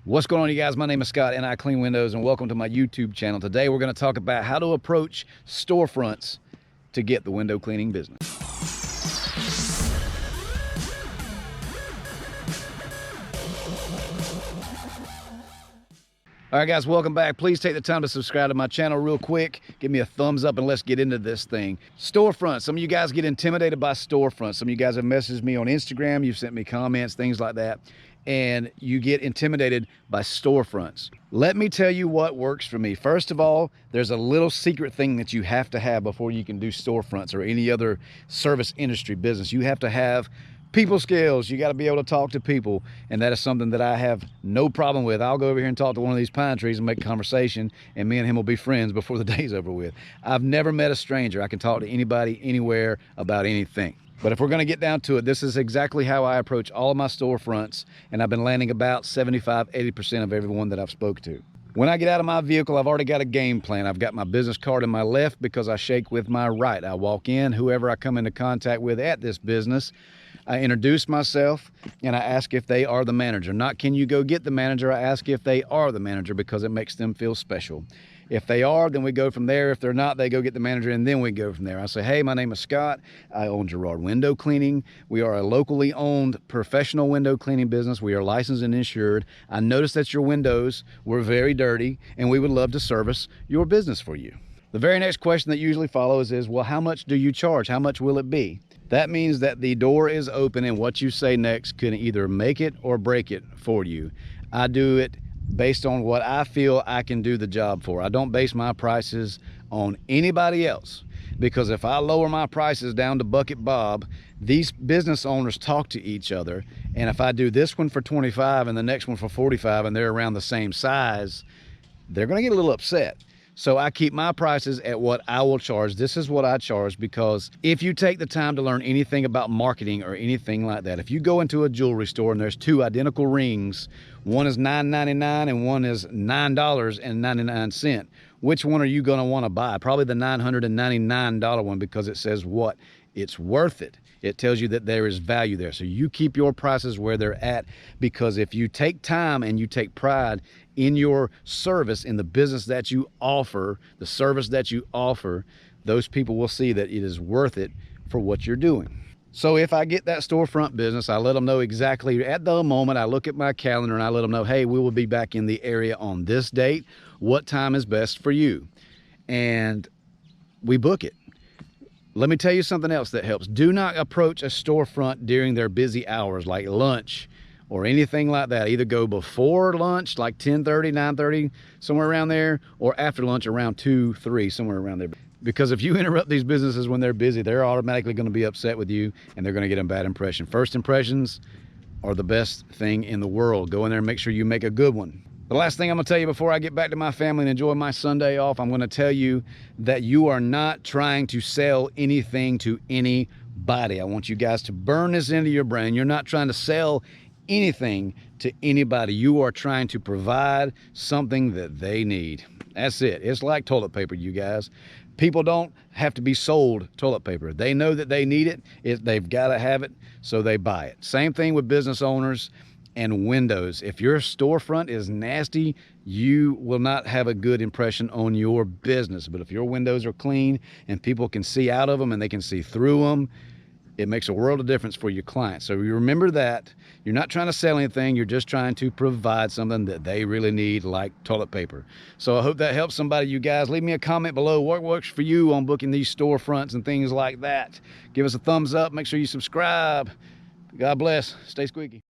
What's going on, you guys? My name is Scott and I clean windows, and welcome to my YouTube channel. Today we're going to talk about how to approach storefronts to get the window cleaning business. All right, guys, welcome back. Please take the time to subscribe to my channel real quick. Give me a thumbs up and let's get into this thing. Storefronts. Some of you guys get intimidated by storefronts. Some of you guys have messaged me on Instagram. You've sent me comments, things like that, and you get intimidated by storefronts. Let me tell you what works for me. First of all, there's a little secret thing that you have to have before you can do storefronts or any other service industry business. You have to have people skills. You got to be able to talk to people, and that is something that I have no problem with. I'll go over here and talk to one of these pine trees and make a conversation, and me and him will be friends before the day's over with. I've never met a stranger. I can talk to anybody, anywhere, about anything. But if we're going to get down to it, this is exactly how I approach all of my storefronts, and I've been landing about 75–80% of everyone that I've spoke to. When I get out of my vehicle, I've already got a game plan. I've got my business card in my left because I shake with my right. I walk in, whoever I come into contact with at this business, I introduce myself and I ask if they are the manager. Not can you go get the manager, I ask if they are the manager because it makes them feel special. If they are, then we go from there. If they're not, they go get the manager, and then we go from there. I say, hey, my name is Scott. I own Gerard Window Cleaning. We are a locally owned professional window cleaning business. We are licensed and insured. I noticed that your windows were very dirty, and we would love to service your business for you. The very next question that usually follows is, well, how much do you charge? How much will it be? That means that the door is open, and what you say next can either make it or break it for you. I do it based on what I feel I can do the job for. I don't base my prices on anybody else, because if I lower my prices down to Bucket Bob, these business owners talk to each other, and if I do this one for 25 and the next one for 45 and they're around the same size, they're going to get a little upset. So I keep my prices at what I will charge. This is what I charge, because if you take the time to learn anything about marketing or anything like that, if you go into a jewelry store and there's two identical rings, one is $9.99 and one is $9.99, which one are you going to want to buy? Probably the $999 one, because it says what? It's worth it. It tells you that there is value there. So you keep your prices where they're at, because if you take time and you take pride in your service, in the business that you offer, the service that you offer, those people will see that it is worth it for what you're doing. So if I get that storefront business, I let them know exactly at the moment. I look at my calendar and I let them know, hey, we will be back in the area on this date. What time is best for you? And we book it. Let me tell you something else that helps. Do not approach a storefront during their busy hours, like lunch or anything like that. Either go before lunch, like 10:30, 9:30, somewhere around there, or after lunch around 2, 3, somewhere around there. Because if you interrupt these businesses when they're busy, they're automatically going to be upset with you, and they're going to get a bad impression. First impressions are the best thing in the world. Go in there and make sure you make a good one. The last thing I'm going to tell you before I get back to my family and enjoy my Sunday off, I'm going to tell you that you are not trying to sell anything to anybody. I want you guys to burn this into your brain. You're not trying to sell anything to anybody. You are trying to provide something that they need. That's it. It's like toilet paper, you guys. People don't have to be sold toilet paper. They know that they need it. They've got to have it, so they buy it. Same thing with business owners and windows. If your storefront is nasty, you will not have a good impression on your business. But if your windows are clean and people can see out of them and they can see through them, it makes a world of difference for your clients. So you remember that. You're not trying to sell anything. You're just trying to provide something that they really need, like toilet paper. So I hope that helps somebody, you guys. Leave me a comment below. What works for you on booking these storefronts and things like that? Give us a thumbs up. Make sure you subscribe. God bless. Stay squeaky.